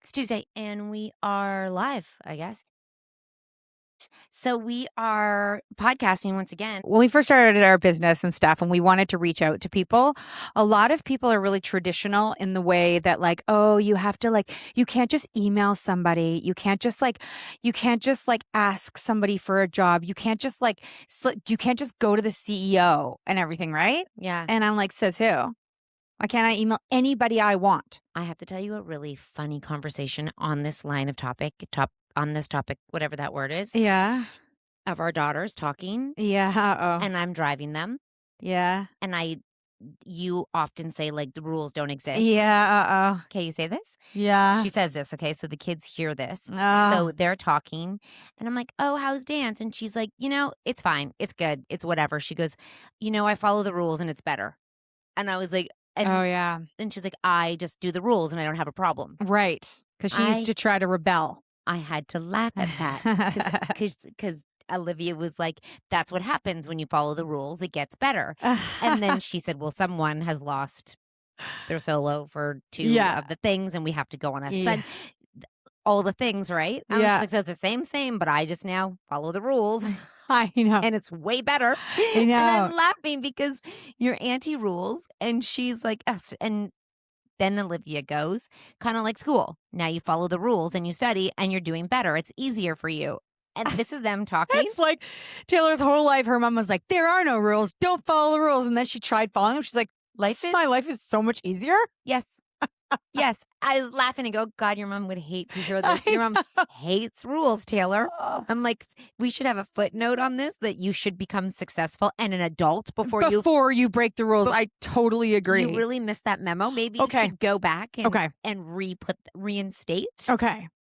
It's Tuesday and we are live, I guess. So we are podcasting once again. When we first started our business and stuff and we wanted to reach out to people, a lot of people are really traditional in the way that like, oh, you have to like, you can't just email somebody. You can't just ask somebody for a job. You can't just you can't just go to the CEO and everything, right? Yeah. And I'm like, says who? Why can't I email anybody I want? I have to tell you a really funny conversation on this line of on this topic, whatever that word is, Yeah. of our daughters talking Yeah. Uh-oh. and I'm driving them. Yeah. And you often say like the rules don't exist. Yeah. Uh-oh. Okay, you say this? Yeah. She says this, okay? So the kids hear this. Oh. So they're talking and I'm like, oh, how's dance? And she's like, it's fine. It's good. It's whatever. She goes, I follow the rules and it's better. And I was like, Oh, yeah. and she's like, I just do the rules and I don't have a problem. Right. Because she used to try to rebel. I had to laugh at that because Olivia was like, that's what happens when you follow the rules. It gets better. And then she said, well, someone has lost their solo for two of the things and we have to go on a Sunday. All the things, right? I was just like, so it's the same, but I just now follow the rules. I know. And it's way better. I know. And I'm laughing because you're anti-rules. And she's like, and then Olivia goes, kind of like school. Now you follow the rules and you study and you're doing better. It's easier for you. And this is them talking. It's like Taylor's whole life. Her mom was like, there are no rules. Don't follow the rules. And then she tried following them. She's like, my life is so much easier. Yes. Yes. I was laughing and go, God, your mom would hate to hear this. Your mom hates rules, Taylor. I'm like, we should have a footnote on this that you should become successful and an adult before you break the rules. I totally agree. You really missed that memo. Maybe you should go back and reinstate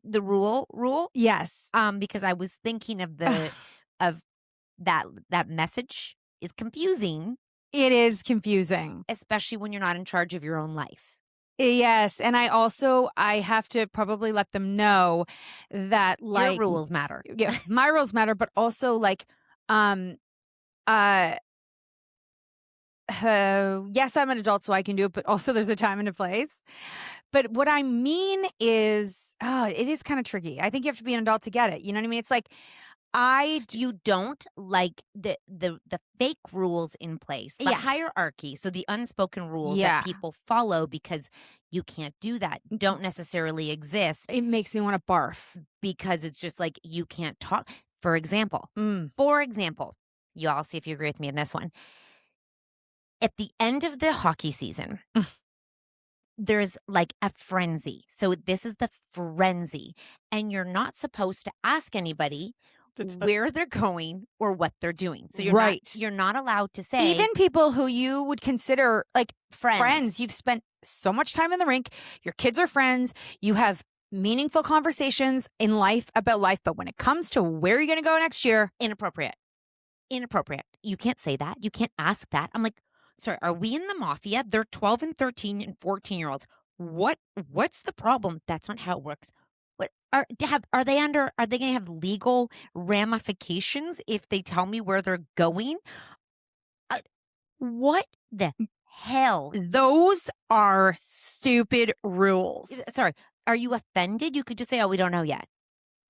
the rule. Yes. Because I was thinking of that message is confusing. It is confusing. Especially when you're not in charge of your own life. Yes. And I have to probably let them know that like your rules matter. Yeah, my rules matter, but also like, yes, I'm an adult, so I can do it, but also there's a time and a place. But what I mean is, it is kind of tricky. I think you have to be an adult to get it. You know what I mean? It's like, you don't like the fake rules in place, the hierarchy. So the unspoken rules that people follow because you can't do that don't necessarily exist. It makes me want to barf because it's just like you can't talk. For example, you all see if you agree with me in this one. At the end of the hockey season, there's like a frenzy. So this is the frenzy, and you're not supposed to ask anybody where they're going or what they're doing. So you're not allowed to say. Even people who you would consider like friends. You've spent so much time in the rink. Your kids are friends. You have meaningful conversations in life about life. But when it comes to where are you going to go next year? Inappropriate. You can't say that. You can't ask that. I'm like, sorry, are we in the mafia? They're 12 and 13 and 14-year-olds. What's the problem? That's not how it works. Are they going to have legal ramifications if they tell me where they're going? What the hell? Those are stupid rules. Sorry, are you offended? You could just say, oh, we don't know yet.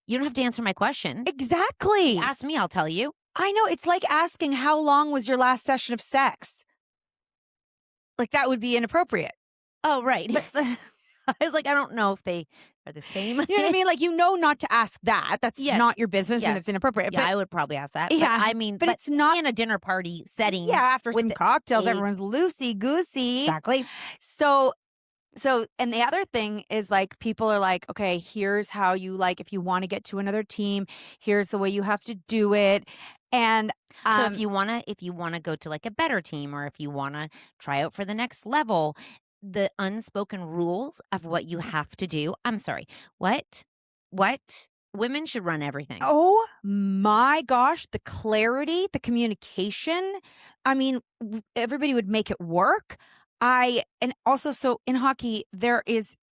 You don't have to answer my question. Exactly. Ask me, I'll tell you. I know. It's like asking how long was your last session of sex? Like that would be inappropriate. Oh, right. I was like, I don't know if they are the same. You know what I mean? Like, not to ask that. That's not your business and it's inappropriate. Yeah, but I would probably ask that. Yeah. But it's not in a dinner party setting. Yeah, after some cocktails, everyone's loosey-goosey. Exactly. So, and the other thing is like, people are like, okay, here's how you like, if you want to get to another team, here's the way you have to do it. And so if you want to go to like a better team, or if you want to try out for the next level, the unspoken rules of what you have to do. I'm sorry. What? Women should run everything. Oh my gosh. The clarity, the communication. I mean, everybody would make it work. And also, so in hockey,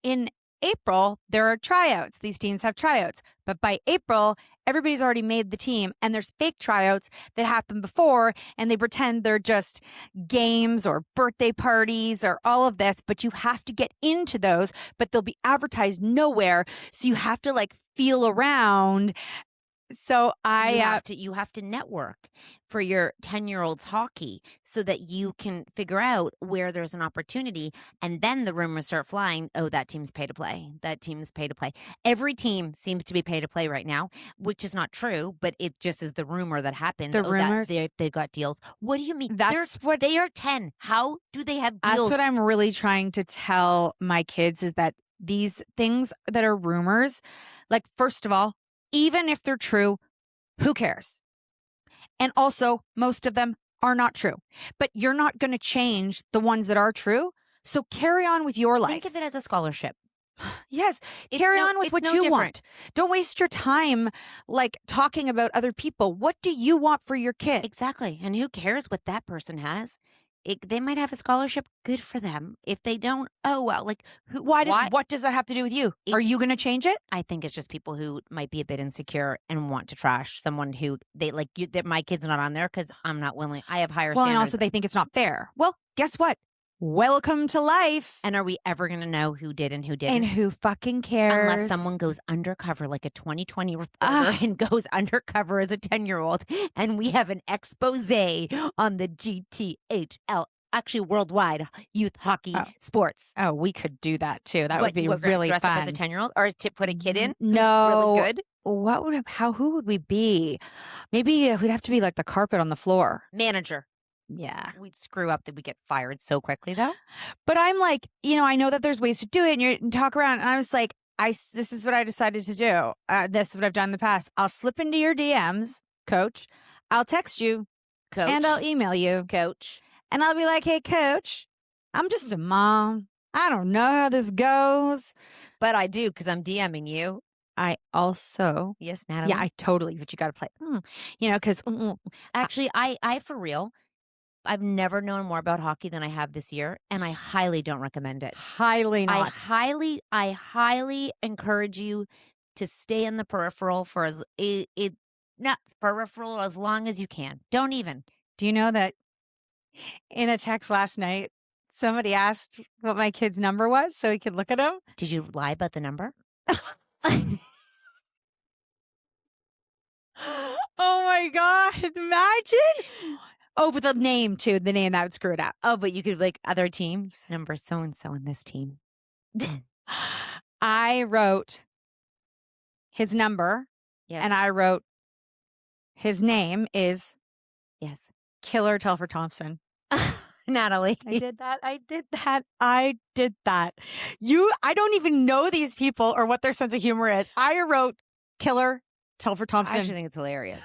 in April, there are tryouts. These teams have tryouts. But by April, everybody's already made the team, and there's fake tryouts that happen before, and they pretend they're just games or birthday parties or all of this, but you have to get into those, but they'll be advertised nowhere. So you have to like feel around. So you have to network for your 10-year-old's hockey so that you can figure out where there's an opportunity, and then the rumors start flying. Oh, that team's pay to play. That team's pay to play. Every team seems to be pay to play right now, which is not true, but it just is the rumor that happened. The rumors? They've got deals. What do you mean? That's what they are 10. How do they have deals? That's what I'm really trying to tell my kids, is that these things that are rumors, like, first of all, even if they're true, who cares? And also, most of them are not true. But you're not going to change the ones that are true. So carry on with your life. Think of it as a scholarship. Yes. Carry on with what you want. Don't waste your time like talking about other people. What do you want for your kid? Exactly. And who cares what that person has? They might have a scholarship. Good for them. If they don't, oh well. Like, what does that have to do with you? Are you going to change it? I think it's just people who might be a bit insecure and want to trash someone who they like. My kid's not on there because I'm not willing. I have higher standards. And also they think it's not fair. Well, guess what? Welcome to life. And are we ever going to know who did and who didn't? And who fucking cares? Unless someone goes undercover like a 2020 reporter and goes undercover as a 10-year-old, and we have an expose on the GTHL, actually worldwide youth hockey sports. Oh, we could do that too. That would be really dress fun. Up as a 10-year-old, or to put a kid in? No, really good. Who would we be? Maybe we'd have to be like the carpet on the floor. Manager. Yeah. We'd screw up that we get fired so quickly, though. But I'm like, I know that there's ways to do it, and you talk around. And I was like, this is what I decided to do. This is what I've done in the past. I'll slip into your DMs, coach. I'll text you, coach. And I'll email you, coach. And I'll be like, hey, coach, I'm just a mom. I don't know how this goes. But I do, because I'm DMing you. I also. Yes, Natalie. Yeah, I totally. But you got to play. Because. Actually, I for real. I've never known more about hockey than I have this year, and I highly don't recommend it. Highly not. I highly encourage you to stay in the peripheral for as long as you can. Don't even. Do you know that in a text last night, somebody asked what my kid's number was so he could look at him? Did you lie about the number? Oh my God, imagine. Oh, but the name too. The name, that would screw it up. Oh, but you could like other teams. Number so-and-so in this team. I wrote his number. Yes. And I wrote his name is. Yes. Killer Telford Thompson. Natalie. I did that. I don't even know these people or what their sense of humor is. I wrote Killer Telford Thompson. I actually think it's hilarious.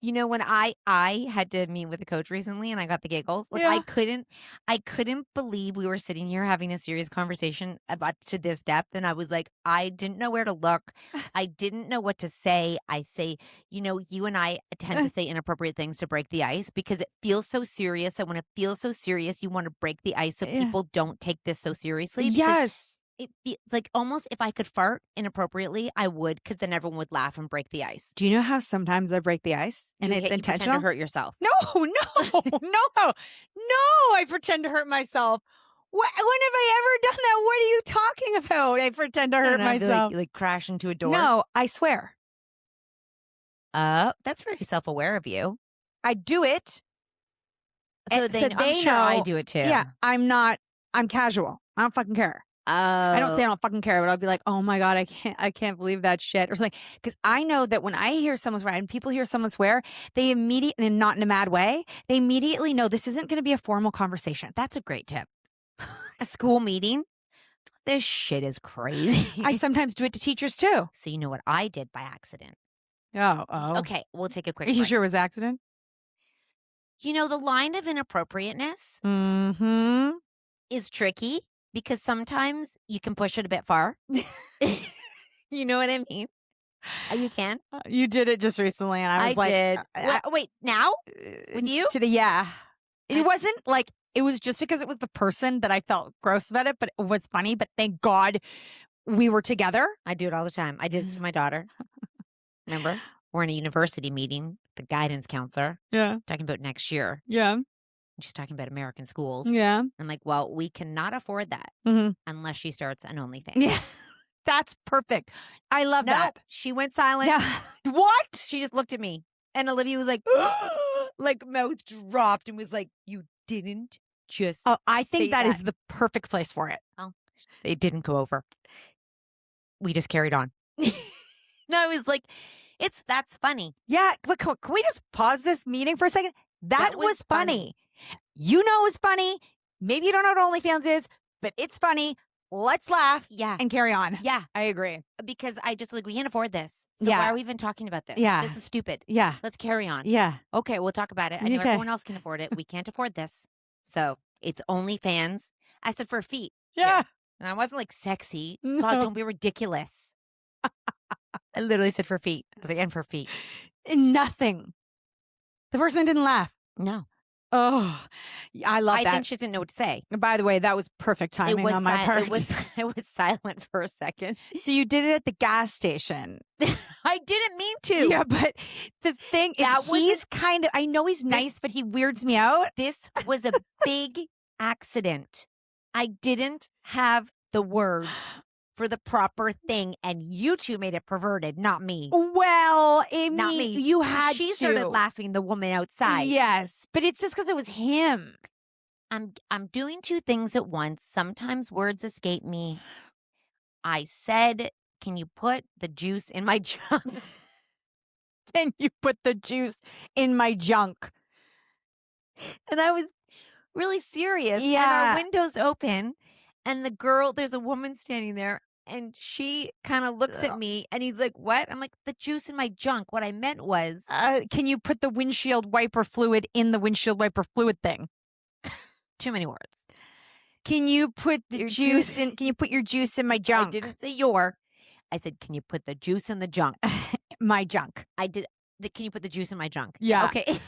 When I had to meet with a coach recently and I got the giggles, I couldn't believe we were sitting here having a serious conversation about to this depth. And I was like, I didn't know where to look. I didn't know what to say. I say, you and I tend to say inappropriate things to break the ice because it feels so serious. And when it feels so serious, you want to break the ice so people don't take this so seriously. Yes. It feels like almost if I could fart inappropriately, I would, because then everyone would laugh and break the ice. Do you know how sometimes I break the ice and it's intentional? You pretend to hurt yourself. No, I pretend to hurt myself. When have I ever done that? What are you talking about? I pretend to hurt myself. Like crash into a door? No, I swear. That's very self-aware of you. I do it. So they know I do it too. Yeah, I'm casual. I don't fucking care. I don't say I don't fucking care, but I'll be like, oh my God, I can't believe that shit or something. Because I know that when I hear someone swear and people hear someone swear, they immediately, and not in a mad way, they immediately know this isn't going to be a formal conversation. That's a great tip. A school meeting? This shit is crazy. I sometimes do it to teachers too. So you know what I did by accident? Oh. Okay, we'll take a quick break. Are you break. sure it was accident? The line of inappropriateness is tricky. Because sometimes you can push it a bit far. You know what I mean? You can. You did it just recently, and I was like, did. Wait, now? With you? Today, yeah. It wasn't like, it was just because it was the person that I felt gross about it, but it was funny. But thank God we were together. I do it all the time. I did it to my daughter. Remember? We're in a university meeting, the guidance counselor, Yeah. talking about next year. Yeah. She's talking about American schools. Yeah. I'm like, well, we cannot afford that unless she starts an OnlyFans. Yeah. That's perfect. I love that. She went silent. Yeah. What? She just looked at me. And Olivia was like, like mouth dropped and was like, you didn't just Oh, I think say that is the perfect place for it. Oh, it didn't go over. We just carried on. No, I was like, that's funny. Yeah, but can we just pause this meeting for a second? That was funny. You know it was funny. Maybe you don't know what OnlyFans is, but it's funny. Let's laugh and carry on. Yeah. I agree. Because I just like, we can't afford this. So Yeah. why are we even talking about this? Yeah. This is stupid. Yeah. Let's carry on. Yeah. Okay, we'll talk about it. I know Okay. everyone else can afford it. We can't afford this. So it's OnlyFans. I said for feet. Yeah. And I wasn't like sexy. No. God, don't be ridiculous. I literally said for feet. I was like, and for feet. Nothing. The person didn't laugh. No. Oh, I love that. I think she didn't know what to say. By the way, that was perfect timing on my part. It was silent for a second. So you did it at the gas station. I didn't mean to. Yeah, but the thing is, he's kind of, I know he's nice, but he weirds me out. This was a big accident. I didn't have the words for the proper thing, and you two made it perverted, not me. Well, Not me. You had She to. started laughing, the woman outside. Yes, but it's just because it was him. I'm doing two things at once. Sometimes words escape me. I said, can you put the juice in my junk? Can you put the juice in my junk? And I was really serious. Yeah. And our window's open. And there's a woman standing there. And she kind of looks at me. And he's like, what? I'm like, the juice in my junk. What I meant was. Can you put the windshield wiper fluid in the windshield wiper fluid thing? Too many words. Can you put the juice in? Can you put your juice in my junk? I didn't say your. I said, can you put the juice in the junk? My junk. I did. Can you put the juice in my junk? Yeah. Okay.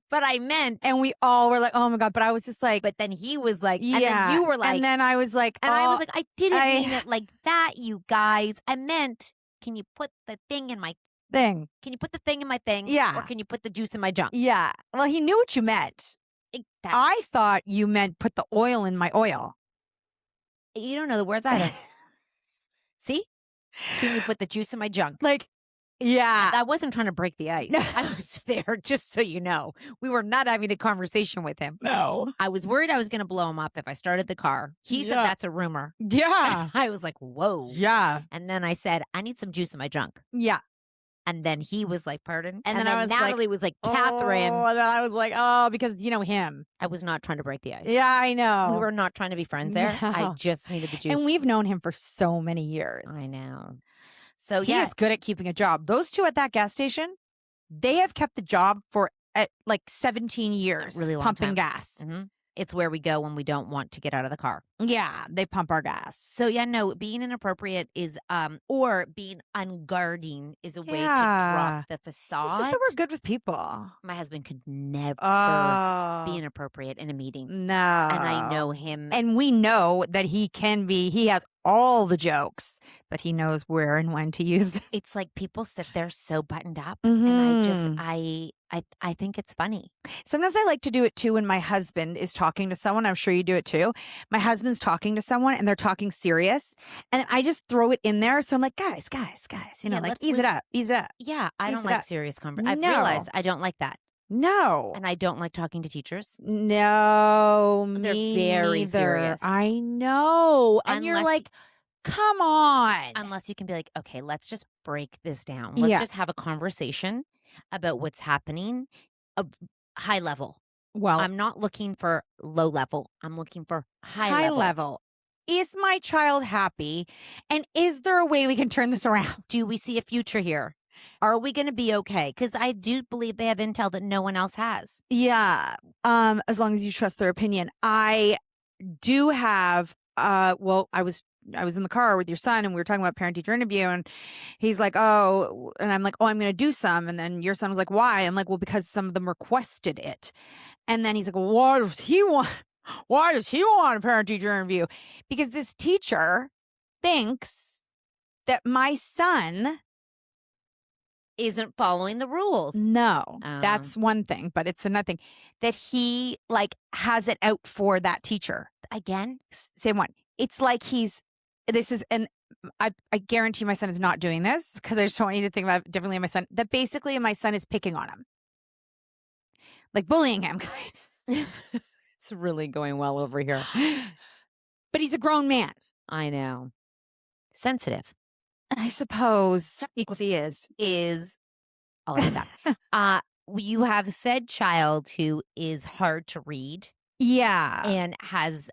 But I meant. And we all were like, oh my God. But I was just like. But then he was like. Yeah. And then you were like. And then I was like. And I was like, I didn't mean it like that, you guys. I meant, can you put the thing in my thing? Can you put the thing in my thing? Yeah. Or can you put the juice in my junk? Yeah. Well, he knew what you meant. I thought you meant put the oil in my oil. You don't know the words either. See? Can you put the juice in my junk? Like, yeah. I wasn't trying to break the ice. I was there, just so you know. We were not having a conversation with him. No. I was worried I was going to blow him up if I started the car. He said that's a rumor. Yeah. I was like, whoa. Yeah. And then I said, I need some juice in my junk. Yeah. And then he was like, pardon? And then I was Natalie was like, Catherine. Oh, and then I was like, oh, because you know him. I was not trying to break the ice. Yeah, I know. We were not trying to be friends there. No. I just needed the juice. And we've known him for so many years. I know. So he is good at keeping a job. Those two at that gas station, they have kept the job for like 17 years. Really long pumping time. gas. Mm-hmm. It's where we go when we don't want to get out of the car. Yeah, they pump our gas. So yeah, no, being inappropriate is or being unguarding is a way to drop the facade. It's just that we're good with people. My husband could never be inappropriate in a meeting. No. And I know him. And we know that he has all the jokes, but he knows where and when to use them. It's like people sit there so buttoned up. Mm-hmm. And I think it's funny. Sometimes I like to do it too when my husband is talking to someone. I'm sure you do it too. My husband's talking to someone and they're talking serious. And I just throw it in there. So I'm like, guys, you know, like ease it up. Yeah, I don't like serious conversation. I've No. realized I don't like that. No. And I don't like talking to teachers. No, They're me very neither. serious. I know. And you're like, come on. Unless you can be like, okay, let's just break this down. Let's just have a conversation about what's happening of high level. Well, I'm not looking for low level. I'm looking for high level. Is my child happy? And is there a way we can turn this around? Do we see a future here? Are we going to be okay? Because I do believe they have intel that no one else has. Yeah. As long as you trust their opinion. I do have, well, I was in the car with your son and we were talking about parent-teacher interview and he's like, oh, and I'm like, oh, I'm going to do some. And then your son was like, why? I'm like, well, because some of them requested it. And then he's like, well, why does he want a parent-teacher interview? Because this teacher thinks that my son isn't following the rules. No, Um, that's one thing, but it's another thing that he, like, has it out for that teacher. again, Same one. It's like this is and I guarantee my son is not doing this because I just don't want you to think about it differently. My son, that basically my son is picking on him, like bullying him. It's really going well over here. But he's a grown man. I know. Sensitive I suppose. Hypocrisy is I'll leave that. You have said child who is hard to read Yeah. and has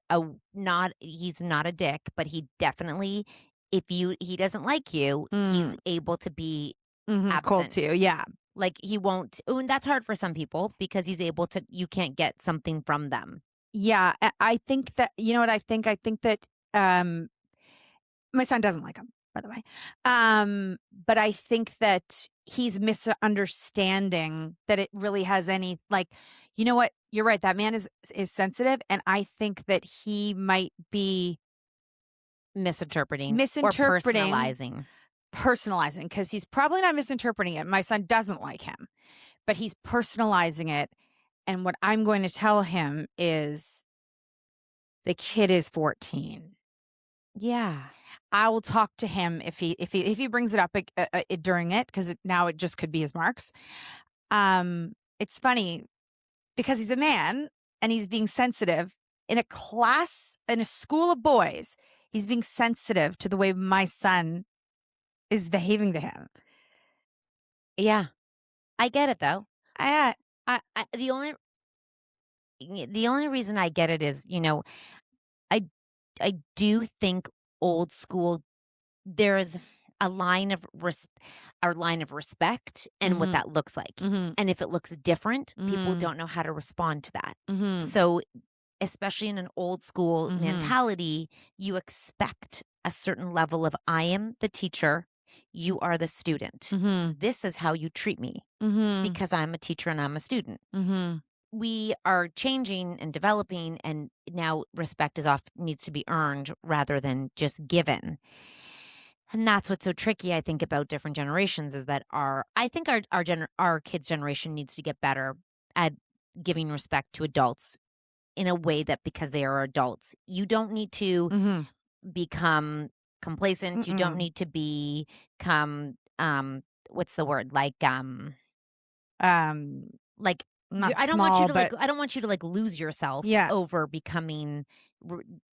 he's not a dick, but he definitely, if he doesn't like you, he's Mm, able to be cold absent. too. Yeah. Like he won't, and that's hard for some people because he's able to, you can't get something from them. Yeah. I think that, you know what I think? I think that um my son doesn't like him, by the way. But I think that he's misunderstanding that it really has any, like, you know what? You're right. That man is sensitive, and I think that he might be Misinterpreting or misinterpreting, personalizing. personalizing, because he's probably not misinterpreting it. My son doesn't like him, but he's personalizing it. And what I'm going to tell him is the kid is 14. Yeah. I will talk to him if he brings it up during it, because now it just could be his marks. It's funny because he's a man and he's being sensitive in a class in a school of boys. He's being sensitive to the way my son is behaving to him. Yeah. I get it though. I, I the only reason I get it is, I I do think old school, there's a line of respect and what mm-hmm, that looks like. mm-hmm, And if it looks different, people mm-hmm, don't know how to respond to that. mm-hmm, So, especially in an old school mm-hmm, mentality, you expect a certain level of I am the teacher, you are the student. mm-hmm, This is how you treat me mm-hmm, because I'm a teacher and I'm a student. mm-hmm. We are changing and developing, and now respect is off needs to be earned rather than just given. And that's what's so tricky, I think, about different generations is that I think our kids' generation needs to get better at giving respect to adults in a way that because they are adults, you don't need to Mm-hmm. become complacent. You don't Mm-mm. need to become what's the word? Um, Like not I don't want you small, to but I don't want you to like lose yourself yeah. over becoming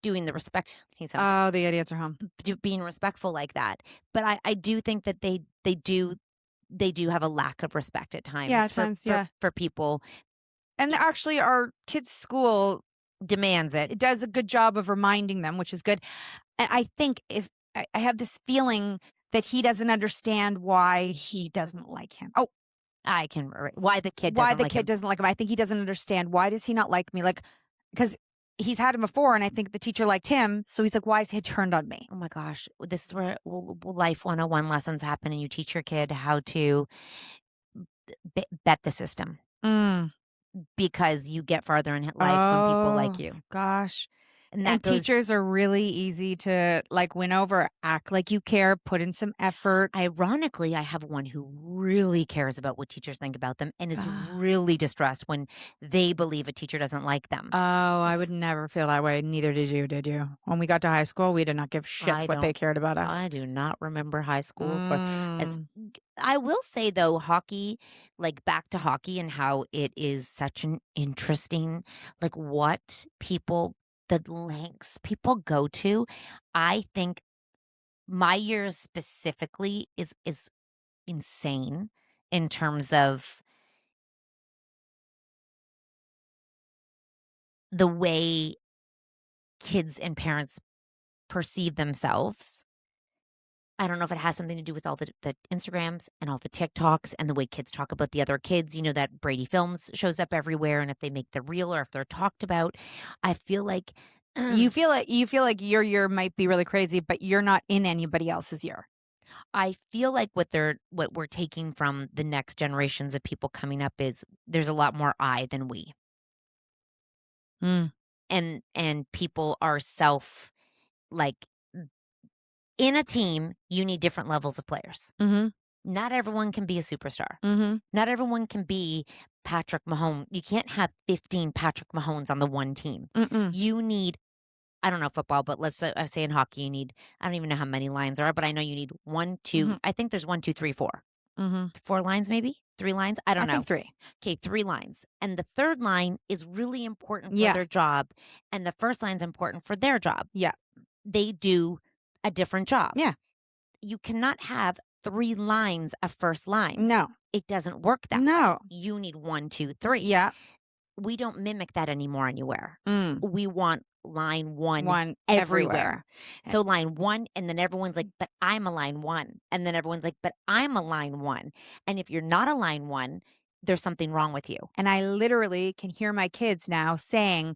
doing the respect. He's Oh, the idiots are home. being respectful like that. But I do think that they do have a lack of respect at Yeah, times at times, yeah. for people. And actually, our kids' school, Demands it. it does a good job of reminding them, which is good. And I think if I have this feeling that he doesn't understand why he doesn't like him. Oh, I can why the kid why doesn't the like kid him. doesn't like him. I think he doesn't understand, why does he not like me? Like, because he's had him before, and I think the teacher liked him. So he's like, why is he turned on me? Oh my gosh, this is where life 101 lessons happen, and you teach your kid how to bet the system Mm. because you get farther in life when people like Oh, you, gosh. and that And goes. teachers are really easy to, like, win over. Act like you care, put in some effort. Ironically, I have one who really cares about what teachers think about them and is Oh, really distressed when they believe a teacher doesn't like them. I would never feel that way. Neither did you? When we got to high school, we did not give shits I what they don't cared about us. I do not remember high school for as Mm. I will say though, hockey, like back to hockey and how it is such an interesting, like what people, the lengths people go to. I think my years specifically is insane in terms of the way kids and parents perceive themselves. I don't know if it has something to do with all the Instagrams and all the TikToks and the way kids talk about the other kids, that Brady Films shows up everywhere, and if they make the reel or if they're talked about, I feel like You feel like your year might be really crazy, but you're not in anybody else's year. I feel like what we're taking from the next generations of people coming up is there's a lot more I than we. Mm. And people are like in a team, you need different levels of players. Mm-hmm. Not everyone can be a superstar. Mhm. Not everyone can be Patrick Mahomes. You can't have 15 Patrick Mahomes on the one team. Mm-mm. You need, I don't know football, but let's say, I say in hockey, you need, I don't even know how many lines there are, but I know you need one, two, Mhm. I think there's one, two, three, four. Mhm. 4 lines maybe? 3 lines? I I don't think know. 3. Okay, 3 lines. And the third line is really important for Yeah. their job. And the first line's important for their job. Yeah. They do a different job. Yeah. You cannot have 3 lines of first lines. No. It doesn't work that way. No. You need one, two, three. Yeah. We don't mimic that anymore anywhere. Mm. We want line one 1 everywhere. everywhere. So line one, and then everyone's like, but I'm a line one. And then everyone's like, but I'm a line one. And if you're not a line one, there's something wrong with you. And I literally can hear my kids now saying,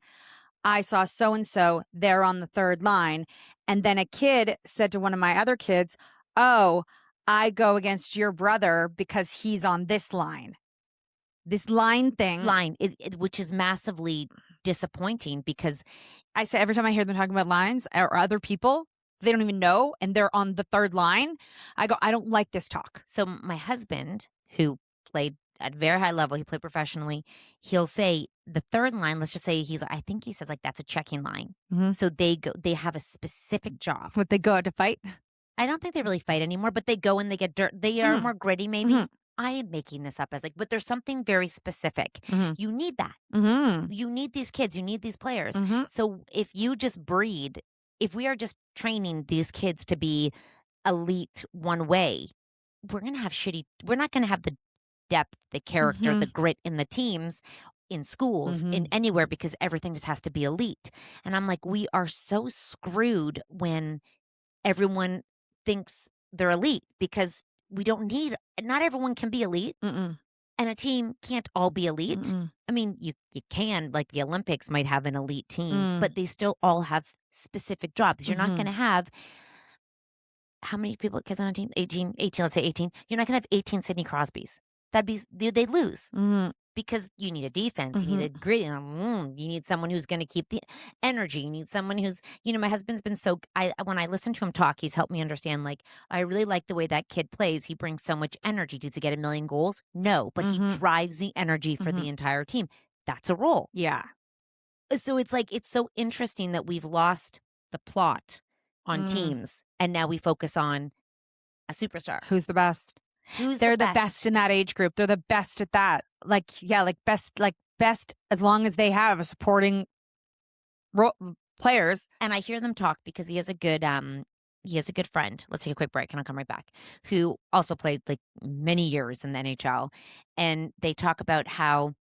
I saw so and so, they're on the third line. And then a kid said to one of my other kids, oh, I go against your brother because he's on this line. This line thing. Line, which is massively disappointing because I say every time I hear them talking about lines or other people they don't even know and they're on the third line, I go, I don't like this talk. so my husband, who played at a very high level, he played professionally, he'll say the third line, let's just say I think he says like that's a checking line. Mhm. So they have a specific job. Would they go out to fight? I don't think they really fight anymore, but they go and they get dirt. They are Mhm. more gritty, maybe. Mhm. I am making this up as like, but there's something very specific. Mhm. You need that. Mhm. You need these kids. You need these players. Mhm. So if you just breed, if we are just training these kids to be elite one way, we're going to have we're not going to have the depth, the character, the Mhm. grit in the teams, in schools, in Mhm. anywhere, because everything just has to be elite. And I'm like, we are so screwed when everyone thinks they're elite because we don't need, not everyone can be elite Mm-mm. and a team can't all be elite. Mm-mm. I mean, you can, like the Olympics might have an elite team, Mm. but they still all have specific jobs. You're not going Mhm. to have how many people, kids on a team? 18, let's say 18. You're not going to have 18 Sidney Crosbys. They'd lose Mhm. because you need a defense. You need Mhm. a grit. You need someone who's going to keep the energy. You need someone who's, my husband's been when I listen to him talk, he's helped me understand, like, I really like the way that kid plays. He brings so much energy. Does he get a million goals? No, but he Mhm. drives the energy for the Mhm. entire team. That's a role. Yeah. So it's like, it's so interesting that we've lost the plot on Mm. teams and now we focus on a superstar. Who's the best? Who's They're the the best in that age group. They're the best at that. Like, yeah, like best as long as they have a supporting players. And I hear them talk because he has a good friend. Let's take a quick break and I'll come right back. Who also played like many years in the NHL, and they talk about how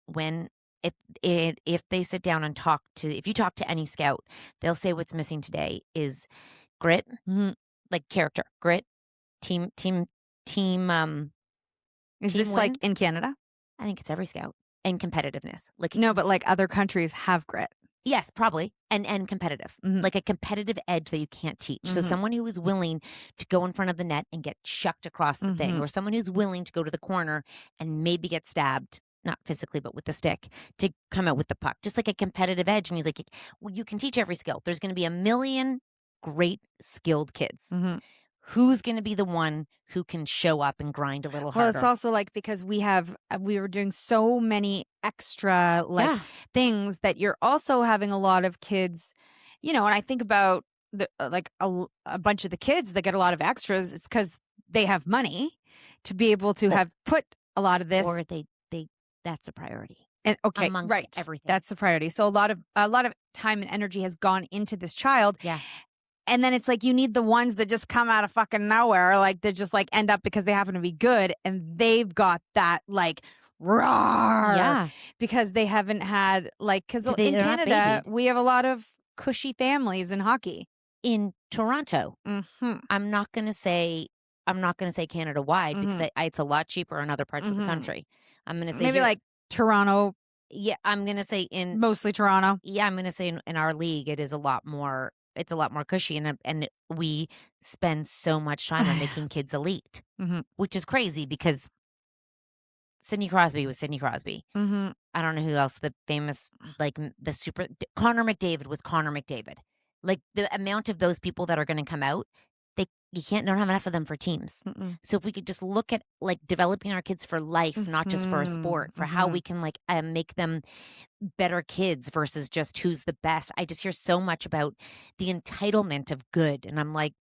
when if they sit down and if you talk to any scout, they'll say what's missing today is grit, Mhm. like character, grit, team team team Is team this win. like in Canada? I think it's every scout, and competitiveness. Like No, but like other countries have grit. yes, probably. And competitive. Mhm. Like a competitive edge that you can't teach. So Mhm. someone who is willing to go in front of the net and get chucked across the thing, Mhm. or someone who's willing to go to the corner and maybe get stabbed, not physically, but with the stick, to come out with the puck. Just like a competitive edge. And he's like, well, you can teach every skill. There's going to be a million great skilled kids. Mhm. Who's going to be the one who can show up and grind a little Well, harder? it's also like because we were doing so many extra Yeah. things that you're also having a lot of kids, and I think about the like a bunch of the kids that get a lot of extras. It's because they have money to be able to Or- have put a lot of this. Or they that's a priority. And okay, amongst right, everything that's the else. priority. So a lot of time and energy has gone into this child. Yeah. And then it's like you need the ones that just come out of fucking nowhere, like they just like end up because they happen to be good and they've got that like roar. Yeah. Because they haven't had because So in they're not Canada babied. we have a lot of cushy families in hockey. In Toronto, Mhm. I'm not gonna say Canada wide because Mhm. it's a lot cheaper in other parts of the Mhm. country. I'm gonna say Maybe here, like Toronto, yeah, I'm gonna say mostly Toronto. I'm gonna say in our league it is a lot more. It's a lot more cushy, and we spend so much time on making kids elite, Mhm. which is crazy because Sidney Crosby was Sidney Crosby. Mhm. I don't know who else the famous like Connor McDavid was Connor McDavid. Like the amount of those people that are going to come out, they don't have enough of them for teams. Mm-mm. So if we could just look at like developing our kids for life, not just for a sport, for how we can like make them better kids versus just who's the best. I just hear so much about the entitlement of good. And I'm like,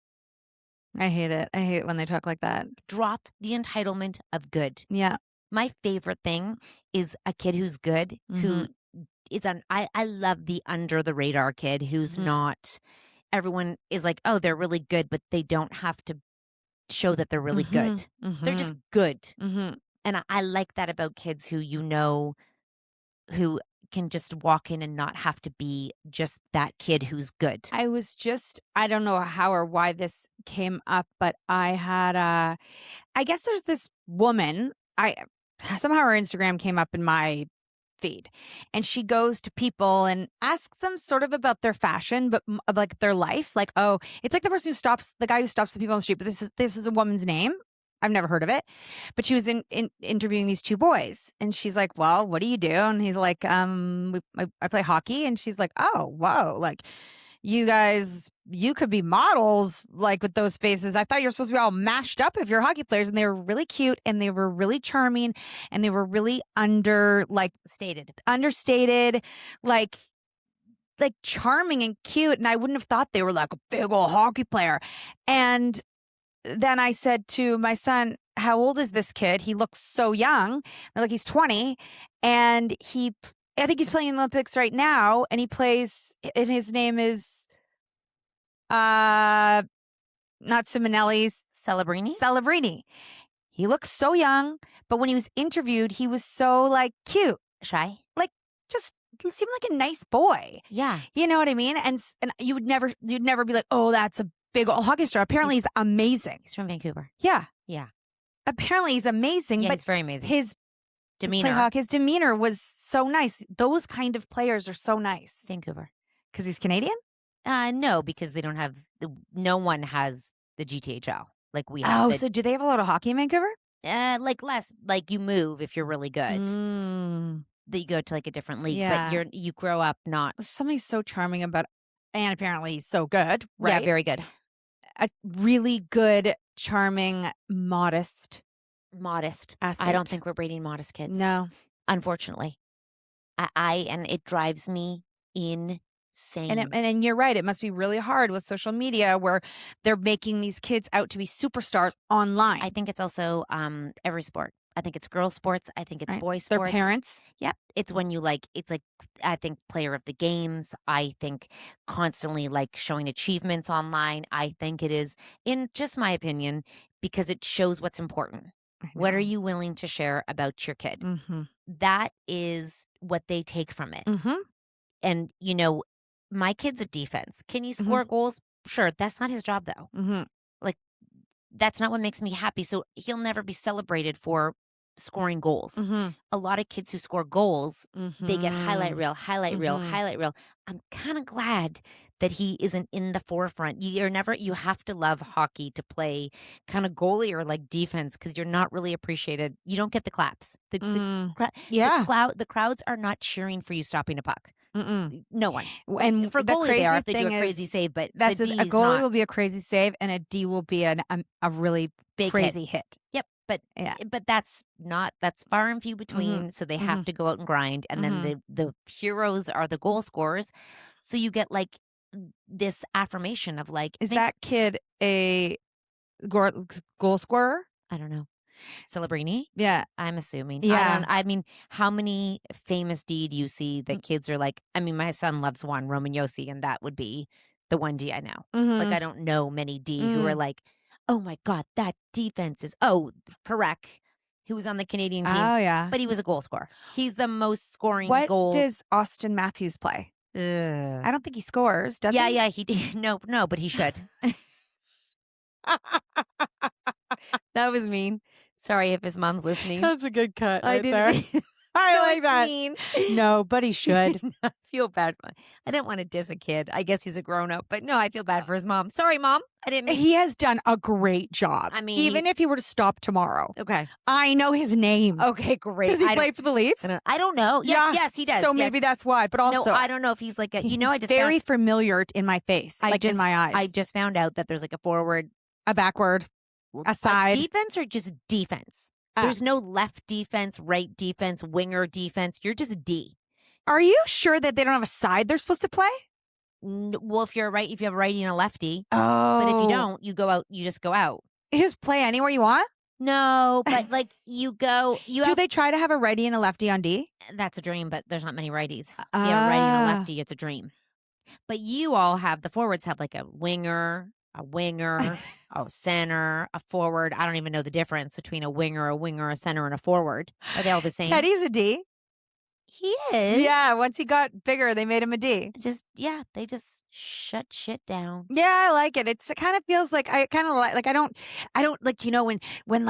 I hate it. I hate when they talk like that. drop the entitlement of good. Yeah. My favorite thing is a kid who's good, who is I love the under the radar kid who's not, everyone is like, oh, they're really good, but they don't have to show that they're really good. They're just good. And I like that about kids who, who can just walk in and not have to be just that kid who's good. I don't know how or why this came up, but I had I guess there's this woman, somehow her Instagram came up in my feed, and she goes to people and asks them sort of about their fashion, but of like their life. Like, oh, it's like the guy who stops the people on the street, but this is a woman's name. I've never heard of it, but she was interviewing these two boys, and she's like, "Well, what do you do?" And he's like, I play hockey." And she's like, "Oh, whoa, like you guys, you could be models like with those faces. I thought you were supposed to be all mashed up if you're hockey players." And they were really cute, and they were really charming, and they were really understated, like charming and cute. And I wouldn't have thought they were like a big old hockey player. And then I said to my son, "How old is this kid? He looks so young." They're like, "He's 20. And I think he's playing in the Olympics right now. And his name is, not Simonelli's, Celebrini. He looks so young. But when he was interviewed, he was so like cute. Shy. Like just seemed like a nice boy. Yeah. You know what I mean? And you'd never be like, "Oh, that's a big old hockey star." Apparently he's amazing. He's from Vancouver. Yeah. Yeah. Apparently he's amazing. Yeah, but he's very amazing. His demeanor was so nice. Those kind of players are so nice. Vancouver. Because he's Canadian? No, because they don't have, no one has the GTHL like we have. Oh, so do they have a lot of hockey in Vancouver? Like less, like you move if you're really good. That you go to like a different league, but you grow up not. Something so charming about, and apparently he's so good, right? Yeah, very good. A really good, charming, modest athlete. athlete. I don't think we're breeding modest kids. No. Unfortunately. And it drives me insane. And you're right. It must be really hard with social media where they're making these kids out to be superstars online. I think it's also every sport. I think it's girl sports. I think it's boy sports. Their parents. Yep. It's when it's like, I think player of the games. I think constantly like showing achievements online. I think it is, in just my opinion, because it shows what's important. What are you willing to share about your kid? That is what they take from it. And, my kid's a defense. Can he score goals? Sure. That's not his job, though. Like, that's not what makes me happy. So he'll never be celebrated for scoring goals. A lot of kids who score goals, they get highlight reel. I'm kind of glad that he isn't in the forefront. You have to love hockey to play kind of goalie or like defense because you're not really appreciated. You don't get the claps. The crowds are not cheering for you stopping a puck. No one. And for goalie, they are if they do a crazy save, but that's a goalie will be a crazy save, and a D will be a really big crazy hit. Yep. But that's far and few between. So they have to go out and grind. And then the heroes are the goal scorers. So you get like this affirmation of like, is that kid a goal scorer? I don't know. Celebrini? Yeah. I'm assuming. Yeah. I mean, how many famous D do you see that kids are like, I mean, my son loves Juan Romagnosi, and that would be the one D I know. Like, I don't know many D who are like, oh my God, that defense is, Perek, who was on the Canadian team. Oh, yeah. But he was a goal scorer. He's the most scoring goal. What does Austin Matthews play? I don't think he scores, does he? Yeah, he did. No, but he should. That was mean. Sorry if his mom's listening. That's a good cut right there. I like that. Mean. No, but he should. I feel bad. I didn't want to diss a kid. I guess he's a grown-up. But no, I feel bad for his mom. Sorry, Mom. I didn't mean. He has done a great job. I mean, even if he were to stop tomorrow. Okay. I know his name. Okay, great. Does he play for the Leafs? I don't know. Yes, he does. So maybe that's why. But also, no, I don't know if he's like a, I just very familiar in my face, in my eyes. I just found out that there's like a forward A backward. A side. Defense or just defense? There's no left defense, right defense, winger defense. You're just D. Are you sure that they don't have a side they're supposed to play? Well, if you have a righty and a lefty. Oh. But if you don't, you go out. You just go out. You just play anywhere you want? No, but like you go. Do they try to have a righty and a lefty on D? That's a dream, but there's not many righties. If you have a righty and a lefty, it's a dream. But you all have, the forwards have like a winger, a center, a forward. I don't even know the difference between a winger, a center, and a forward. Are they all the same? Teddy's a D. He is. Yeah, once he got bigger, they made him a D. They just shut shit down. Yeah, I like it. It kind of feels like I kind of like I don't like, you know, when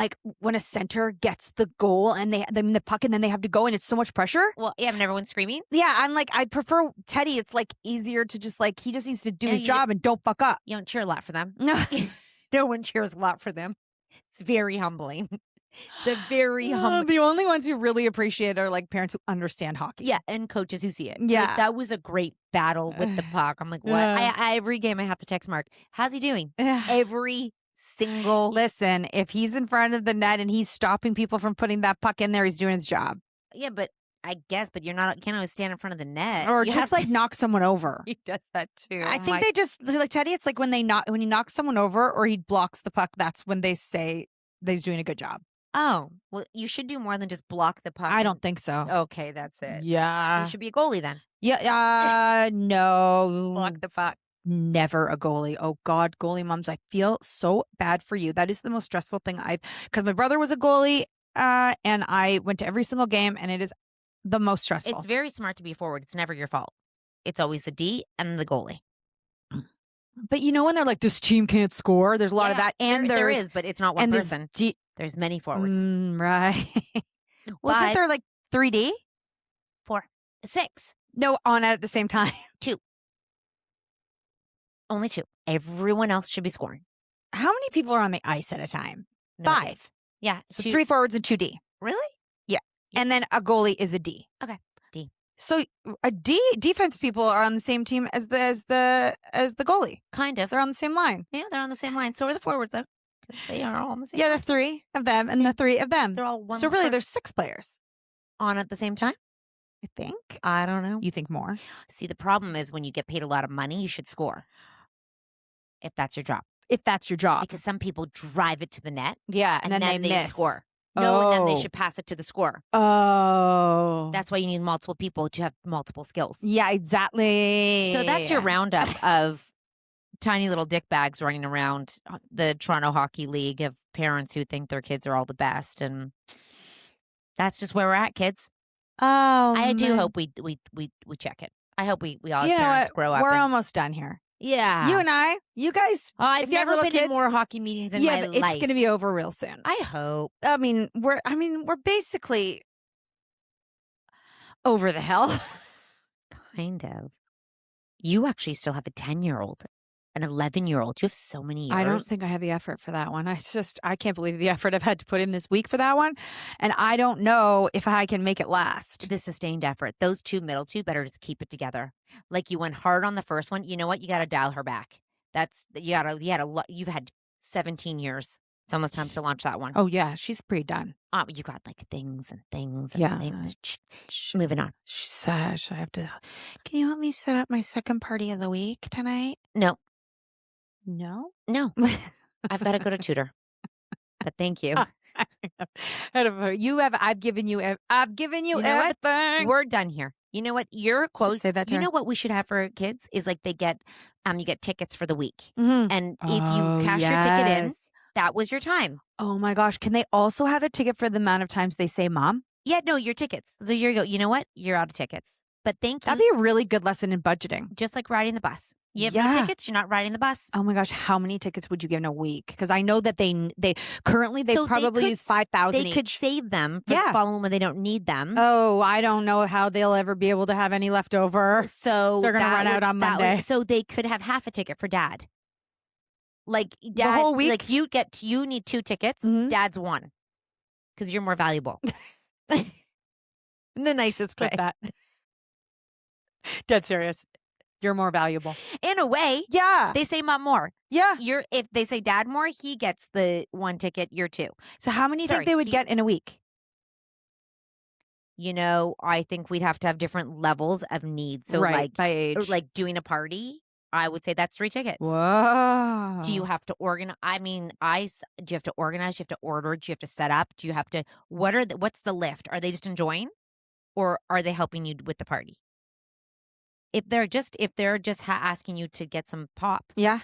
a center gets the goal and the puck and then they have to go and it's so much pressure. Well, yeah, and everyone's screaming. Yeah, I'm like, I prefer Teddy. It's like easier to just like, he just needs to do his job and don't fuck up. You don't cheer a lot for them. No. No one cheers a lot for them. It's very humbling. It's a very humbling. The only ones who really appreciate it are like parents who understand hockey. Yeah, and coaches who see it. Yeah. Like, that was a great battle with the puck. I'm like, what? Every game I have to text Mark. How's he doing? Every single. Listen, if he's in front of the net and he's stopping people from putting that puck in there, he's doing his job. Yeah, but I guess, but can't always stand in front of the net. Or just like knock someone over. He does that too. I think they're like Teddy, it's like when he knocks someone over or he blocks the puck, that's when they say that he's doing a good job. Oh, well, you should do more than just block the puck. I don't think so. Okay, that's it. Yeah. You should be a goalie then. Yeah. No. Block the puck. Never a goalie. Oh God, goalie moms, I feel so bad for you. That is the most stressful thing because my brother was a goalie and I went to every single game and it is the most stressful. It's very smart to be a forward. It's never your fault. It's always the D and the goalie. But you know when they're like, this team can't score, there's a lot of that. And there is, but it's not one person. There's many forwards. Right. Wasn't there like 3D? 4, 6. No, on at the same time. 2. Only 2. Everyone else should be scoring. How many people are on the ice at a time? No 5. idea. Yeah. So 2. 3 forwards and 2 D. Really? Yeah. And then a goalie is a D. Okay. D. So a defense people are on the same team as the goalie. Kind of. They're on the same line. Yeah, they're on the same line. So are the forwards though. Because they are all on the same line. line. The 3 of them and the 3 of them. They're all one. So really there's 6 players. On at the same time? I think. I don't know. You think more? See, the problem is when you get paid a lot of money, you should score. If that's your job. If that's your job. Because some people drive it to the net. Yeah, and then they miss. Score. No, and then they should pass it to the scorer. Oh. That's why you need multiple people to have multiple skills. Yeah, exactly. So that's your roundup of tiny little dick bags running around the Toronto Hockey League of parents who think their kids are all the best. And that's just where we're at, kids. Oh, I do hope we check it. I hope we all as parents grow up. We're almost done here. Yeah. You and I, you guys. I've if you never have been kids, in more hockey meetings in my life. It's going to be over real soon. I hope. I mean, we're basically over the hell. Kind of. You actually still have a 10-year-old, an 11-year-old. You have so many years. I don't think I have the effort for that one. I can't believe the effort I've had to put in this week for that one. And I don't know if I can make it last. The sustained effort. Those middle two better just keep it together. Like you went hard on the first one. You know what? You got to dial her back. You've had 17 years. It's almost time to launch that one. Oh yeah. She's pretty done. You got like things and things. Yeah. Moving on. She says, I have to, can you help me set up my second party of the week tonight? No. No? No. I've got to go to tutor. But thank you. I've given you everything. We're done here. You know what? Your quote. Say that to her. You know what we should have for kids is like you get tickets for the week. Mm-hmm. And if you cash your ticket in, that was your time. Oh my gosh. Can they also have a ticket for the amount of times they say mom? Yeah, no, your tickets. So you know what? You're out of tickets. But thank you. That'd be a really good lesson in budgeting. Just like riding the bus. You have no tickets, you're not riding the bus. Oh my gosh, how many tickets would you give in a week? Because I know that they currently probably use 5,000 each. They could save them for the following when they don't need them. Oh, I don't know how they'll ever be able to have any left over. So they're going to run out on Monday. So they could have half a ticket for dad. Like dad, the whole week? Like you need 2 tickets, dad's 1. Because you're more valuable. In the nicest way. That. Dead serious. You're more valuable. In a way, Yeah. they say mom more. Yeah. If they say dad more, he gets the 1 ticket, you're 2. So how many do you think Sorry, they would get in a week? I think we'd have to have different levels of needs. So, Right, by age. like doing a party, I would say that's 3 tickets. Whoa. Do you have to organize? I mean, do you have to organize? Do you have to order? Do you have to set up? Do you have to, what's the lift? Are they just enjoying or are they helping you with the party? If they're just asking you to get some pop, Yeah.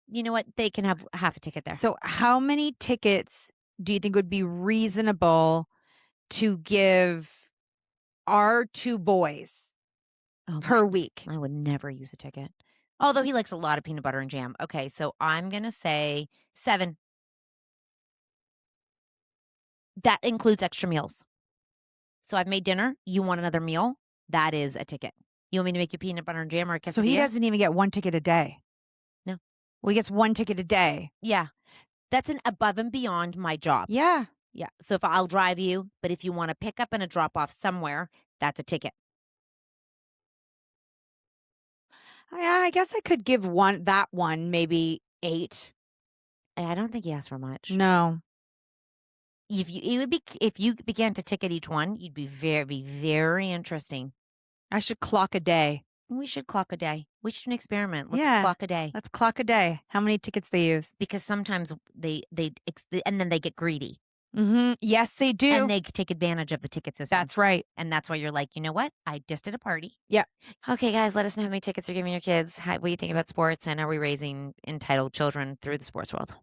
you know what? They can have half a ticket there. So how many tickets do you think would be reasonable to give our 2 boys Oh, per week? I would never use a ticket. Although he likes a lot of peanut butter and jam. Okay, so I'm going to say 7. That includes extra meals. So I've made dinner. You want another meal? That is a ticket. You want me to make you peanut butter and jam or a quesadilla? So he doesn't even get 1 ticket a day. No. Well, he gets 1 ticket a day. Yeah. That's an above and beyond my job. Yeah. Yeah. So if I'll drive you, but if you want to pick up and a drop off somewhere, that's a ticket. Yeah, I guess I could give that one maybe 8. And I don't think he asked for much. No. If you began to ticket each one, you'd be very, very interesting. I should clock a day. We should clock a day. We should do an experiment. Let's Yeah. clock a day. Let's clock a day. How many tickets they use? Because sometimes and then they get greedy Yes, they do. and they take advantage of the ticket system. That's right. And that's why you're like, you know what? I just did a party. Yeah. Okay, guys, let us know how many tickets you're giving your kids. What do you think about sports? And are we raising entitled children through the sports world?